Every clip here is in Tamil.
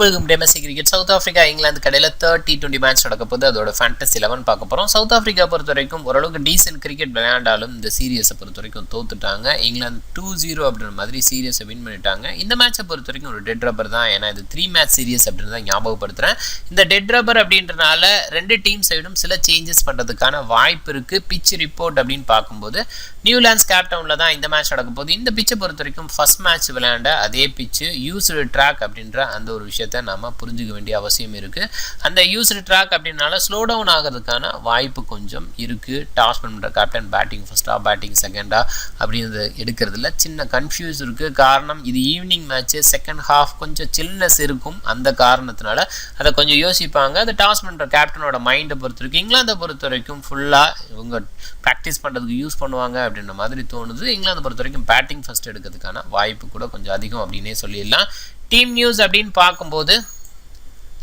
Welcome domestic cricket. South Africa England கடையில் தேர்ட் T20 மேட்ச் நடக்க போது. அதோட ஃபேண்டசி 11 பார்க்க போகிறோம். சவுத் ஆப்பிரிக்கா பொறுத்த வரைக்கும் ஓரளவுக்கு டீசென்ட் கிரிக்கெட் விளையாண்டாலும் இந்த சீரியஸை பொறுத்த வரைக்கும் தோத்துட்டாங்க. இங்கிலாந்து 2-0 அப்படின்ற மாதிரி சீரியஸை வின் பண்ணிட்டாங்க. இந்த மேட்சை பொறுத்த வரைக்கும் ஒரு டெட் ரப்பர் தான். ஏன்னா இது 3 மேட்ச் சீரியஸ் அப்படின்னு தான் ஞாபகப்படுத்துகிறேன். இந்த டெட் ரப்பர் அப்படின்றனால ரெண்டு டீம் சைடும் சில சேஞ்சஸ் பண்ணுறதுக்கான வாய்ப்பு இருக்குது. பிச் ரிப்போர்ட் அப்படின்னு பார்க்கும்போது நியூலாண்ட்ஸ் கேப்டவுனில் தான் இந்த மேட்ச் நடக்க போகுது. இந்த பிச்சை பொறுத்த வரைக்கும் ஃபர்ஸ்ட் மேட்ச் விளையாண்ட அதே பிச்சு யூஸ்டு ட்ராக் அப்படின்ற அந்த ஒரு விஷயத்த நம்ம புரிஞ்சுக்க வேண்டிய அவசியம் இருக்குது. அந்த யூஸ்டு ட்ராக் அப்படின்னால ஸ்லோ டவுன் ஆகிறதுக்கான வாய்ப்பு கொஞ்சம் இருக்குது. டாஸ் பண்ணுற கேப்டன் பேட்டிங் ஃபர்ஸ்டா பேட்டிங் செகண்டா அப்படின்றது எடுக்கிறதுல சின்ன கன்ஃபியூஸ் இருக்குது. காரணம் இது ஈவினிங் மேட்ச்சு, செகண்ட் ஹாஃப் கொஞ்சம் சில்னஸ் இருக்கும். அந்த காரணத்தினால அதை கொஞ்சம் யோசிப்பாங்க. அந்த டாஸ் பண்ணுற கேப்டனோட மைண்டை பொறுத்த வரைக்கும் இங்கிலாந்தை பொறுத்த வரைக்கும் ஃபுல்லாக இவங்க ப்ராக்டிஸ் பண்ணுறதுக்கு யூஸ் பண்ணுவாங்க அப்படின்ற மாதிரி தோணுது. இங்கிலாந்து பொறுத்த வரைக்கும் பேட்டிங் ஃபர்ஸ்ட் எடுக்கிறதுக்கான வாய்ப்பு கூட கொஞ்சம் அதிகம் அப்படின்னே சொல்லிடலாம். டீம் நியூஸ் அப்படின்னு பார்க்கும்போது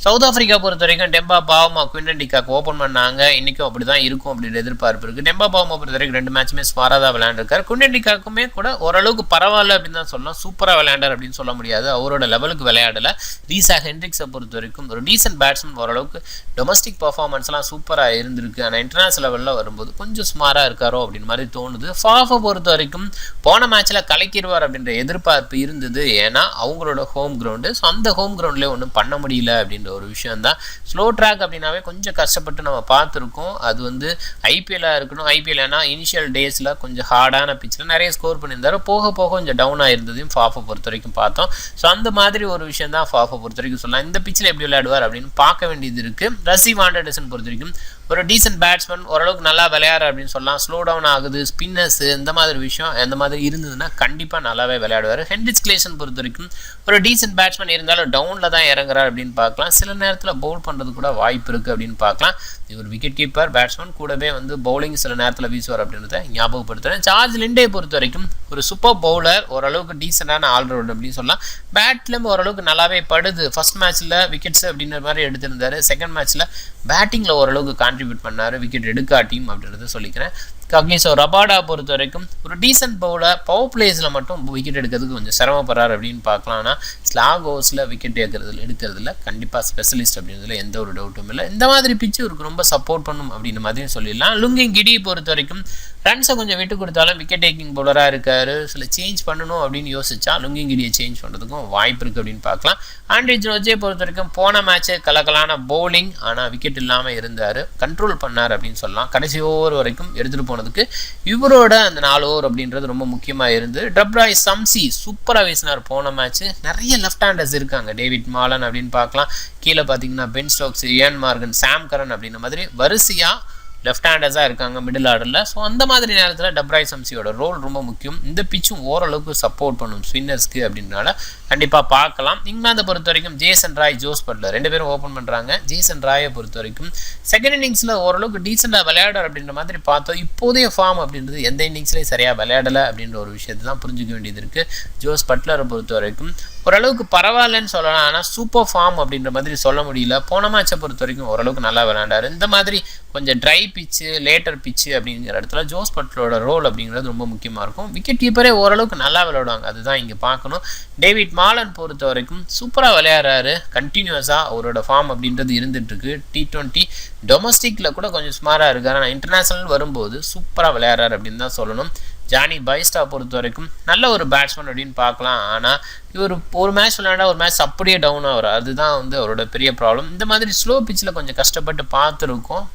சவுத் ஆப்பிரிக்கா பொறுத்த வரைக்கும் டெம்பா பாவமா குவிண்டன் டிகாக் ஓப்பன் பண்ணாங்க. இன்றைக்கும் அப்படி தான் இருக்கும் அப்படின்ற எதிர்பார்ப்பு இருக்குது. டெம்பா பாவமா பொறுத்த வரைக்கும் 2 மேட்சுமே ஸ்மாராக தான் விளையாண்டுருக்காரு. குவிண்டன் டிகாக்குமே கூட ஓரளவுக்கு பரவாயில்ல அப்படின்னு தான் சொல்லலாம். சூப்பராக விளையாண்டார் அப்படின்னு சொல்ல முடியாது. அவரோட லெவலுக்கு விளையாடலை. ரீசா ஹென்ட்ரிக்ஸை பொறுத்த வரைக்கும் ஒரு டீசென்ட் பேட்ஸ்மேன். ஓரளவுக்கு டொமஸ்டிக் பர்ஃபார்மன்ஸ்லாம் சூப்பராக இருந்திருக்கு. ஆனால் இன்டர்நேஷனல் லெவலில் வரும்போது கொஞ்சம் ஸ்மாராக இருக்காரோ அப்படின்னு மாதிரி தோணுது. ஃபாஃபை பொறுத்த வரைக்கும் போன மேட்ச்சில் கலக்கிடுவார் அப்படின்ற எதிர்பார்ப்பு இருந்தது. ஏன்னா அவங்களோட ஹோம் கிரவுண்டு. ஸோ அந்த ஹோம் கிரவுண்ட்லேயே ஒன்றும் பண்ண முடியல அப்படின்ற ஒரு விஷயம் தான். ஸ்லோ ட்ராக் அப்படின்னாவே கொஞ்சம் கஷ்டப்பட்டு நம்ம பார்த்துருக்கோம். அது வந்து ஐபிஎல்லாக இருக்கணும். ஐபிஎல்னா இனிஷியல் டேஸில் கொஞ்சம் ஹார்டான பிச்சில் நிறைய ஸ்கோர் பண்ணியிருந்தாரு. போக போக கொஞ்சம் டவுன் ஆயிருந்ததையும் ஃபாஃபை பொறுத்த வரைக்கும் பார்த்தோம். ஸோ அந்த மாதிரி ஒரு விஷயம் தான் ஃபாஃபை பொறுத்த வரைக்கும் சொல்லலாம். இந்த பிச்சில் எப்படி விளையாடுவார் அப்படின்னு பார்க்க வேண்டியது இருக்குது. ரசீவ் ஆண்டர்சன் பொறுத்த வரைக்கும் ஒரு டீசென்ட் பேட்ஸ்மேன், ஓரளவுக்கு நல்லா விளையாடுற அப்படின்னு சொல்லலாம். ஸ்லோ டவுன் ஆகுது, ஸ்பின்னர்ஸ் இந்த மாதிரி விஷயம் எந்த மாதிரி இருந்ததுன்னா கண்டிப்பாக நல்லாவே விளையாடுவார். ஹென்ரிச் கிளேசன் பொறுத்த வரைக்கும் ஒரு டீசென்ட் பேட்ஸ்மேன் இருந்தாலும் டவுனில் தான் இறங்குறார் அப்படின்னு பார்க்கலாம். சில நேரத்தில் பவுல் பண்ணுறது கூட வாய்ப்பு இருக்குது அப்படின்னு பார்க்கலாம். ஒரு விக்கெட் கீப்பர் பேட்ஸ்மேன் கூடவே வந்து பவுலிங் சில நேரத்தில் வீசுவார் அப்படின்றத ஞாபகப்படுத்துகிறேன். சார்ஜ் லிண்டே பொறுத்த வரைக்கும் ஒரு சூப்பர் பவுலர், ஓரளவுக்கு டீசெண்டான ஆல்ரவுண்டர் அப்படின்னு சொல்லலாம். பேட்லேயும் ஓரளவுக்கு நல்லாவே படுது. ஃபர்ஸ்ட் மேட்ச்சில் விக்கெட்ஸ் அப்படின்ற மாதிரி எடுத்திருந்தாரு. செகண்ட் மேட்ச்சில் பேட்டிங்கில் ஓரளவுக்கு கான்ட்ரிபியூட் பண்ணார், விக்கெட் எடுக்காட்டியும் அப்படின்றத சொல்லிக்கிறேன். கக்னிசோ ரபாடா பொறுத்த வரைக்கும் ஒரு டீசென்ட் பவுலர், பவர் பிளேஸில் மட்டும் விக்கெட் எடுக்கிறதுக்கு கொஞ்சம் சிரமப்படுறாரு அப்படின்னு பார்க்கலாம். ஆனால் ஸ்லாக் ஓவர்ஸில் விக்கெட் எடுக்கிறதுல கண்டிப்பாக ஸ்பெஷலிஸ்ட் அப்படின்றதுல எந்த ஒரு டவுட்டும் இல்லை. இந்த மாதிரி பிச்சு இவருக்கு ரொம்ப சப்போர்ட் பண்ணும் அப்படின்ற மாதிரியும் சொல்லிடலாம். லுங்கிங் கிடி பொறுத்த வரைக்கும் ரன்ஸை கொஞ்சம் விட்டு கொடுத்தாலும் விக்கெட் டேக்கிங் பவுலராக இருக்கார். சில சேஞ்ச் பண்ணணும் அப்படின்னு யோசிச்சா லுங்கிங் கிடியை சேஞ்ச் பண்ணுறதுக்கும் வாய்ப்பு இருக்குது அப்படின்னு பார்க்கலாம். ஆண்ட்ரிஜ் ரோஜே பொறுத்த வரைக்கும் போன மேட்ச்சு கலக்கலான பவுலிங், ஆனால் விக்கெட் இல்லாமல் இருந்தார், கண்ட்ரோல் பண்ணார் அப்படின்னு சொல்லலாம். கடைசி ஓவர் வரைக்கும் எடுத்துகிட்டு போனதுக்கு இவரோட அந்த 4 ஓவர் அப்படின்றது ரொம்ப முக்கியமாக இருந்து. டப்ராய் சம்சி சூப்பராக வீசினார் போன மேட்ச்சு. நிறைய லெஃப்ட் ஹேண்டர்ஸ் இருக்காங்க. டேவிட் மாலன் அப்படின்னு பார்க்கலாம். கீழே பார்த்தீங்கன்னா பென் ஸ்டோக்ஸ், இயான் மார்கன், சாம் கரன் அப்படின்ற மாதிரி வரிசையாக லெஃப்ட் ஹேண்டர்ஸாக இருக்காங்க மிடில் ஆர்டரில். ஸோ அந்த மாதிரி நேரத்தில் டப்ராய் சம்சியோட ரோல் ரொம்ப முக்கியம். இந்த பிச்சும் ஓரளவுக்கு சப்போர்ட் பண்ணும் ஸ்பின்னர்ஸ்க்கு அப்படின்றனால கண்டிப்பாக பார்க்கலாம். இங்கிலாந்தை பொறுத்த வரைக்கும் ஜேசன் ராய், ஜோஸ் பட்லர் 2 பேரும் ஓப்பன் பண்ணுறாங்க. ஜேசன் ராயை பொறுத்த வரைக்கும் செகண்ட் இன்னிங்ஸில் ஓரளவுக்கு டீசெண்டாக விளையாடுற அப்படின்ற மாதிரி பார்த்தோம். இப்போதைய ஃபார்ம் அப்படின்றது எந்த இன்னிங்ஸ்லேயும் சரியாக விளையாடலை அப்படின்ற ஒரு விஷயத்தை தான் புரிஞ்சுக்க வேண்டியது இருக்குது. ஜோஸ் பட்லரை பொறுத்த வரைக்கும் ஓரளவுக்கு பரவாயில்லன்னு சொல்லலாம். ஆனால் சூப்பர் ஃபார்ம் அப்படின்ற மாதிரி சொல்ல முடியல. போன மேட்சை பொறுத்த வரைக்கும் ஓரளவுக்கு நல்லா விளையாண்டார். இந்த மாதிரி கொஞ்சம் ட்ரை பிச்சு, லேட்டர் பிச்சு அப்படிங்கிற இடத்துல ஜோஸ் பட்லரோட ரோல் அப்படிங்கிறது ரொம்ப முக்கியமாக இருக்கும். விக்கெட் கீப்பரே ஓரளவுக்கு நல்லா விளையாடுவாங்க, அதுதான் இங்கே பார்க்கணும். டேவிட் மாலன் பொறுத்த வரைக்கும் சூப்பராக விளையாடுறாரு. கண்டினியூஸாக அவரோட ஃபார்ம் அப்படின்றது இருந்துகிட்ருக்கு. T20 டொமஸ்டிக்கில் கூட கொஞ்சம் ஸ்மாராக இருக்கார். ஆனால் இன்டர்நேஷனல் வரும்போது சூப்பராக விளையாடுறாரு அப்படின்னு தான் சொல்லணும். ஜானி பைஸ்டா பொறுத்த வரைக்கும் நல்ல ஒரு பேட்ஸ்மேன் அப்படின்னு பார்க்கலாம். ஆனால் இவர் ஒரு மேட்ச் விளையாண்டா ஒரு மேட்ச் அப்படியே டவுன் ஆகிறார். அதுதான் வந்து அவரோட பெரிய ப்ராப்ளம். இந்த மாதிரி ஸ்லோ பிச்சில் கொஞ்சம் கஷ்டப்பட்டு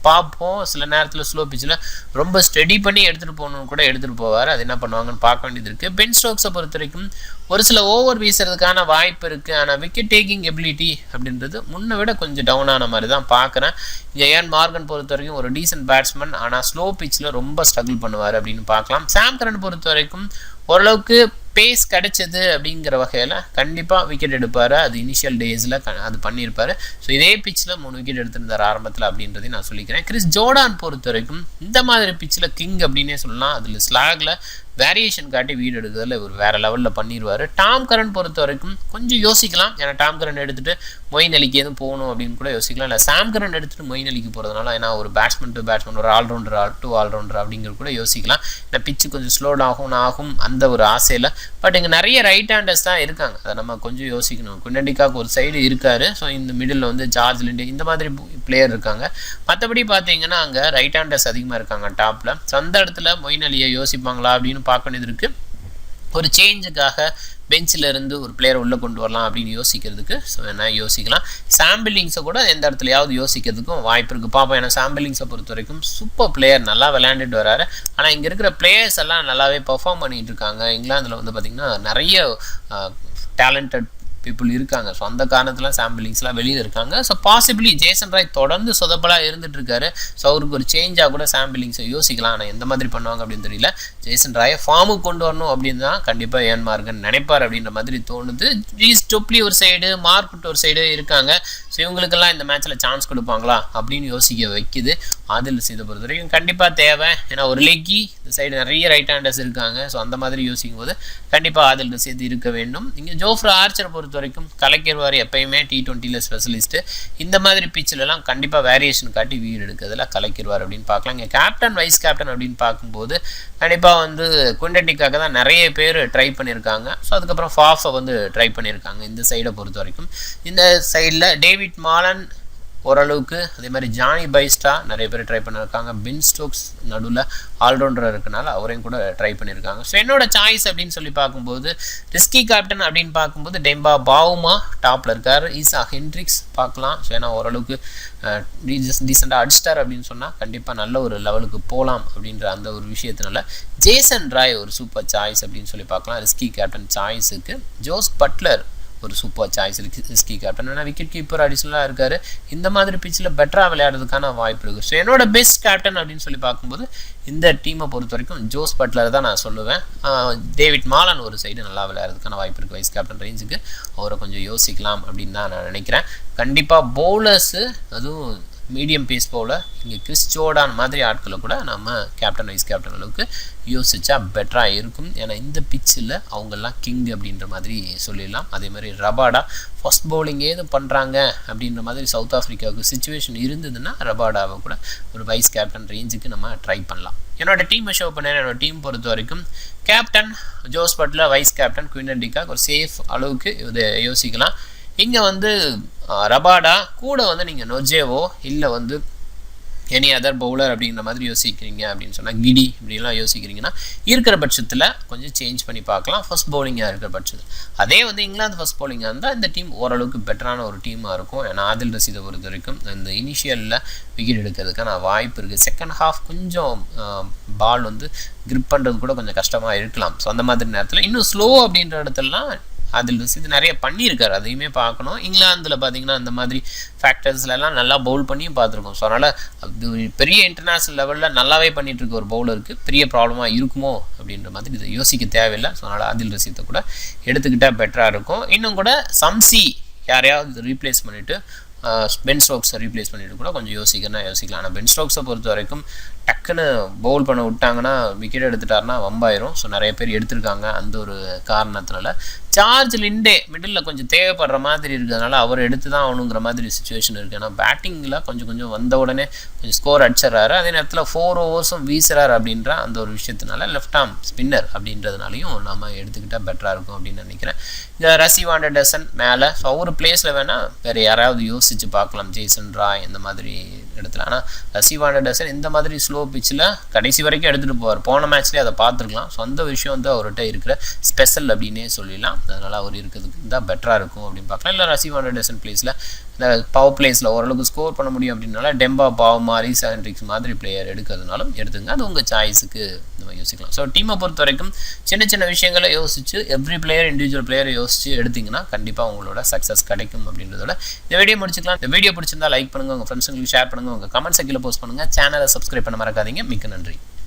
பார்ப்போம். சில நேரத்தில் ஸ்லோ பிச்சில் ரொம்ப ஸ்டடி பண்ணி எடுத்துகிட்டு போகணுன்னு கூட எடுத்துகிட்டு போவார். அது என்ன பண்ணுவாங்கன்னு பார்க்க வேண்டியது இருக்குது. பென் ஸ்டோக்ஸை பொறுத்த வரைக்கும் ஒரு சில ஓவர் வீசுறதுக்கான வாய்ப்பு இருக்குது. ஆனால் விக்கெட் டேக்கிங் எபிலிட்டி அப்படின்றது முன்னை விட கொஞ்சம் டவுன் ஆன மாதிரி தான் பார்க்குறேன். இயான் மார்கன் பொறுத்த வரைக்கும் ஒரு டீசென்ட் பேட்ஸ்மேன், ஆனால் ஸ்லோ பிச்சில் ரொம்ப ஸ்ட்ரகிள் பண்ணுவார் அப்படின்னு பார்க்கலாம். சாம் கரன் பொறுத்த வரைக்கும் ஓரளவுக்கு பேஸ் கிடைச்சது அப்படிங்கிற வகையில் கண்டிப்பாக விக்கெட் எடுப்பார். அது இனிஷியல் டேஸில் அது பண்ணியிருப்பார். ஸோ இதே பிச்சில் 3 விக்கெட் எடுத்திருந்தார் ஆரம்பத்தில் அப்படின்றதையும் நான் சொல்லிக்கிறேன். கிறிஸ் ஜோர்டான் பொறுத்த வரைக்கும் இந்த மாதிரி பிச்சில் கிங் அப்படின்னே சொல்லலாம். அதில் ஸ்லாகில் வேரியேஷன் காட்டி வீடு எடுக்கிறதுல இவர் வேறு லெவலில் பண்ணிடுவார். டாம் கரன் பொறுத்த வரைக்கும் கொஞ்சம் யோசிக்கலாம். ஏன்னா டாம் கரன் எடுத்துகிட்டு மொயின் அலிக்கு எதுவும் போகணும் அப்படின்னு கூட யோசிக்கலாம். இல்லை சாம் கரன் எடுத்துகிட்டு மொயின் அலிக்கு போகிறதுனால ஏன்னா ஒரு பேட்ஸ்மேன் டு பேட்ஸ்மேன், ஒரு ஆல்ரவுண்டர் டு ஆல்ரவுண்டர் அப்படிங்கிற கூட யோசிக்கலாம். ஏன்னா பிச்சு கொஞ்சம் ஸ்லோ ஆகும் அந்த ஒரு ஆசையில் பட் இங்கே நிறைய ரைட் ஹேண்டர்ஸ் தான் இருக்காங்க, அதை நம்ம கொஞ்சம் யோசிக்கணும். குவிண்டன் டி காக் ஒரு சைடு இருக்காரு, ஸோ இந்த மிடில் வந்து ஜார்ஜ் லிண்டே இந்த மாதிரி பிளேயர் இருக்காங்க. மற்றபடி பார்த்தீங்கன்னா அங்கே ரைட் ஹேண்டர்ஸ் அதிகமாக இருக்காங்க டாப்பில். ஸோ அந்த இடத்துல மொயின் அலியை யோசிப்பாங்களா அப்படின்னு பார்க்க வேண்டியது இருக்குது. ஒரு சேஞ்சுக்காக பெஞ்சில் இருந்து ஒரு பிளேயர் உள்ளே கொண்டு வரலாம் அப்படின்னு யோசிக்கிறதுக்கு ஸோ என்ன யோசிக்கலாம். சாம்பிளிங்ஸை கூட எந்த இடத்துலையாவது யோசிக்கிறதுக்கும் வாய்ப்பு இருக்குது, பார்ப்போம். ஏன்னா சாம்பிளிங்ஸை பொறுத்த வரைக்கும் சூப்பர் பிளேயர், நல்லா விளையாண்டுட்டு வராரு. ஆனால் இங்கே இருக்கிற பிளேயர்ஸ் எல்லாம் நல்லாவே பெர்ஃபார்ம் பண்ணிகிட்டு இருக்காங்க. இங்கிலாந்தில் வந்து பார்த்திங்கன்னா நிறைய டேலண்டட் பீப்புள் இருக்காங்க. ஸோ அந்த காரணத்தில் சாம்பிளிங்ஸ்லாம் வெளியில் இருக்காங்க. ஸோ பாசிபிளி ஜேசன் ராய் தொடர்ந்து சொதப்பலாக இருந்துட்டு இருக்காரு. ஸோ அவருக்கு ஒரு சேஞ்சாக கூட சாம்பிளிங்ஸை யோசிக்கலாம். ஆனால் எந்த மாதிரி பண்ணுவாங்க அப்படின்னு தெரியல. ஜேசன் ராயை ஃபார்முக்கு கொண்டு வரணும் அப்படின்னு தான் கண்டிப்பாக இயான் மார்கன் நினைப்பார் அப்படின்ற மாதிரி தோணுது. ரீஸ் டொப்லி ஒரு சைடு, மார்க்வுட் ஒரு சைடு இருக்காங்க. ஸோ இவங்களுக்கெல்லாம் இந்த மேட்ச்சில் சான்ஸ் கொடுப்பாங்களா அப்படின்னு யோசிக்க வைக்குது. ஆதில் ரஷீதை பொறுத்த வரைக்கும் கண்டிப்பாக தேவை. ஏன்னா ஒரு லெக்கி இந்த சைடு நிறைய ரைட் ஹேண்டர்ஸ் இருக்காங்க. ஸோ அந்த மாதிரி யோசிக்கும் போது கண்டிப்பாக ஆதில் ரஷீத் இருக்க வேண்டும். இங்கே ஜோஃப்ரா ஆர்ச்சரை பொறுத்த வரைக்கும் கலைக்கிடுவார், எப்பயுமே T20 ஸ்பெஷலிஸ்ட்டு. இந்த மாதிரி பிச்சிலலாம் கண்டிப்பாக வேரியேஷன் காட்டி வீடு எடுக்கிறதுல கலைக்கிடுவார் அப்படின்னு பார்க்கலாம். இங்கே கேப்டன் வைஸ் கேப்டன் அப்படின்னு பார்க்கும்போது கண்டிப்பாக வந்து குவிண்டன் டி காக் தான் நிறைய பேர் ட்ரை பண்ணியிருக்காங்க. ஸோ அதுக்கப்புறம் ஃபாஃபை வந்து ட்ரை பண்ணியிருக்காங்க. இந்த சைடை பொறுத்த வரைக்கும் இந்த சைடில் டேவிட் மாலன் ஓரளவுக்கு, அதே மாதிரி ஜானி பைஸ்டா நிறைய பேர் ட்ரை பண்ணியிருக்காங்க. பென் ஸ்டோக்ஸ் நடுவில் ஆல்ரவுண்டர் இருக்கனால அவரையும் கூட ட்ரை பண்ணியிருக்காங்க. ஸோ என்னோட சாய்ஸ் அப்படின்னு சொல்லி பார்க்கும்போது ரிஸ்கி கேப்டன் அப்படின்னு பார்க்கும்போது டெம்பா பாவுமா டாப்பில் இருக்கார். ஈசா ஹென்ட்ரிக்ஸ் பார்க்கலாம். ஸோ ஏன்னா ஓரளவுக்கு டீசெண்டாக அடிச்சிட்டார் அப்படின்னு சொன்னால் கண்டிப்பாக நல்ல ஒரு லெவலுக்கு போகலாம் அப்படின்ற அந்த ஒரு விஷயத்தினால ஜேசன் ராய் ஒரு சூப்பர் சாய்ஸ் அப்படின்னு சொல்லி பார்க்கலாம். ரிஸ்கி கேப்டன் சாய்ஸுக்கு ஜோஸ் பட்லர் ஒரு சூப்பர் சாய்ஸ் ரிஸ்கி கேப்டன். ஏன்னா விக்கெட் கீப்பர் அடிஷனலாக இருக்கார். இந்த மாதிரி பிச்சில் பெட்டராக விளையாடுறதுக்கான வாய்ப்பு இருக்குது. ஸோ என்னோட பெஸ்ட் கேப்டன் அப்படின்னு சொல்லி பார்க்கும்போது இந்த டீமை பொறுத்த வரைக்கும் ஜோஸ் பட்லர் தான் நான் சொல்லுவேன். டேவிட் மாலன் ஒரு சைடு நல்லா விளையாடுறதுக்கான வாய்ப்பு இருக்குது. வைஸ் கேப்டன் ரேஞ்சுக்கு அவரை கொஞ்சம் யோசிக்கலாம் அப்படின்னு தான் நான் நினைக்கிறேன். கண்டிப்பாக பவுலர்ஸு, அதுவும் மீடியம் பேஸ் பவுலர், இங்கே கிறிஸ் ஜோர்டான் மாதிரி ஆட்களை கூட நம்ம கேப்டன் வைஸ் கேப்டன் அளவுக்கு யோசிச்சா பெட்டராக இருக்கும். ஏன்னா இந்த பிச்சில் அவங்கெல்லாம் கிங் அப்படின்ற மாதிரி சொல்லிடலாம். அதே மாதிரி ரபாடா ஃபர்ஸ்ட் பவுலிங் ஏதும் பண்ணுறாங்க அப்படின்ற மாதிரி சவுத் ஆஃப்ரிக்காவுக்கு சுச்சுவேஷன் இருந்ததுன்னா ரபாடாவை கூட ஒரு வைஸ் கேப்டன் ரேஞ்சுக்கு நம்ம ட்ரை பண்ணலாம். என்னோட டீமை ஷோ பண்ணேன். என்னோட டீம் பொறுத்த வரைக்கும் captain Jos Buttler, vice captain Quinton de Kock, ஒரு சேஃப் அளவுக்கு இதை யோசிக்கலாம். இங்கே வந்து ரபாடா கூட வந்து நீங்கள் நொஜேவோ இல்லை வந்து எனி அதர் பவுலர் அப்படிங்கிற மாதிரி யோசிக்கிறீங்க அப்படின்னு சொன்னால் கிடி இப்படிலாம் யோசிக்கிறீங்கன்னா இருக்கிற பட்சத்தில் கொஞ்சம் சேஞ்ச் பண்ணி பார்க்கலாம். ஃபர்ஸ்ட் பவுலிங்காக இருக்கிற பட்சத்தில் அதே வந்து இங்கிலாந்து ஃபர்ஸ்ட் பவுலிங்காக இருந்தால் இந்த டீம் ஓரளவுக்கு பெட்டரான ஒரு டீமாக இருக்கும். ஏன்னா ஆதில் ரஷீதை பொறுத்த வரைக்கும் இந்த இனிஷியலில் விக்கெட் எடுக்கிறதுக்கான வாய்ப்பு இருக்குது. செகண்ட் ஹாஃப் கொஞ்சம் பால் வந்து கிரிப் பண்ணுறது கூட கொஞ்சம் கஷ்டமாக இருக்கலாம். ஸோ அந்த மாதிரி நேரத்தில் இன்னும் ஸ்லோ அப்படின்ற இடத்துலலாம் ஆதில் ரஷீத் நிறைய பண்ணியிருக்காரு, அதையுமே பார்க்கணும். இங்கிலாந்தில் பார்த்தீங்கன்னா அந்த மாதிரி ஃபேக்டர்ஸ்லாம் நல்லா பவுல் பண்ணியும் பார்த்துருக்கோம். ஸோ அதனால் அது பெரிய இன்டர்நேஷ்னல் லெவலில் நல்லாவே பண்ணிகிட்டு இருக்க ஒரு பவுலருக்கு பெரிய ப்ராப்ளமாக இருக்குமோ அப்படின்ற மாதிரி இதை யோசிக்க தேவையில்லை. ஸோ அதனால் ஆதில் ரஷீத்தை கூட எடுத்துக்கிட்டால் பெட்டராக இருக்கும். இன்னும் கூட சம்சி யாரையாவது ரீப்ளேஸ் பண்ணிவிட்டு பென் ஸ்டோக்ஸை ரீப்ளேஸ் பண்ணிட்டு கூட கொஞ்சம் யோசிக்கலாம். ஆனால் பென் ஸ்டோக்ஸை பொறுத்த வரைக்கும் டக்குன்னு பவுல் பண்ண விட்டாங்கன்னா விக்கெட் எடுத்துட்டாருன்னா வம்பாயிரும். ஸோ நிறைய பேர் எடுத்திருக்காங்க. அந்த ஒரு காரணத்தினால ஜார்ஜ் லிண்டே மிடில் கொஞ்சம் தேவைப்படுற மாதிரி இருக்கிறதுனால அவர் எடுத்து தான் ஆகணுங்கிற மாதிரி சுச்சுவேஷன் இருக்குது. ஏன்னா பேட்டிங்கில் கொஞ்சம் வந்த உடனே கொஞ்சம் ஸ்கோர் அடிச்சிடறாரு. அதே நேரத்தில் 4 ஓவர்ஸும் வீசுறாரு அப்படின்ற அந்த ஒரு விஷயத்தினால லெஃப்ட் ஆர்ம் ஸ்பின்னர் அப்படின்றதுனாலையும் நம்ம எடுத்துக்கிட்டால் பெட்டராக இருக்கும் அப்படின்னு நினைக்கிறேன். இந்த ரசி வாண்டர்டர்சன் மேலே ஸோ ஒரு பிளேஸில் வேணால் வேறு யாராவது யோசித்து பார்க்கலாம், ஜேசன் ராய் இந்த மாதிரி இடத்துல. ஆனால் ரசி வாண்டர்டர்சன் இந்த மாதிரி ஸ்லோ பிச்சில் கடைசி வரைக்கும் எடுத்துகிட்டு போவார். போன மேட்ச்லேயே அதை பார்த்துருக்கலாம். ஸோ அந்த விஷயம் வந்து அவர்கிட்ட இருக்கிற ஸ்பெஷல் அப்படின்னே சொல்லிடலாம். அதனால் அவர் இருக்கிறதுக்கு தான் பெட்டராக இருக்கும் அப்படின்னு பார்க்கலாம். இல்லை ரசி வாண்டர்டர்சன் பிளேஸில் இந்த பவர் பிளேஸில் ஓரளவுக்கு ஸ்கோர் பண்ண முடியும் அப்படின்னால டெம்பா பாவ் மாதிரி ஹென்ட்ரிக்ஸ் மாதிரி பிளேயர் எடுக்கிறதுனாலும் எடுத்துங்க. அது உங்கள் சாய்ஸுக்கு நம்ம யோசிக்கலாம். ஸோ டீமை பொறுத்த வரைக்கும் சின்ன விஷயங்களை யோசிச்சு எவ்ரி பிளேயர் இண்டிவிஜுவல் பிளேயரை யோசிச்சு எடுத்திங்கன்னா கண்டிப்பாக உங்களோட சக்ஸஸ் கிடைக்கும் அப்படின்றதோட இந்த வீடியோ முடிச்சுக்கலாம். இந்த வீடியோ பிடிச்சிருந்தா லைக் பண்ணுங்கள், உங்கள் ஃப்ரெண்ட்ஸுங்களுக்கு ஷேர் பண்ணுங்கள், உங்கள் கமெண்ட் செக்ஷனில் போஸ்ட் பண்ணுங்கள், சேனலை சப்ஸ்கிரைப் பண்ண மறக்காதீங்க. மிக்க நன்றி.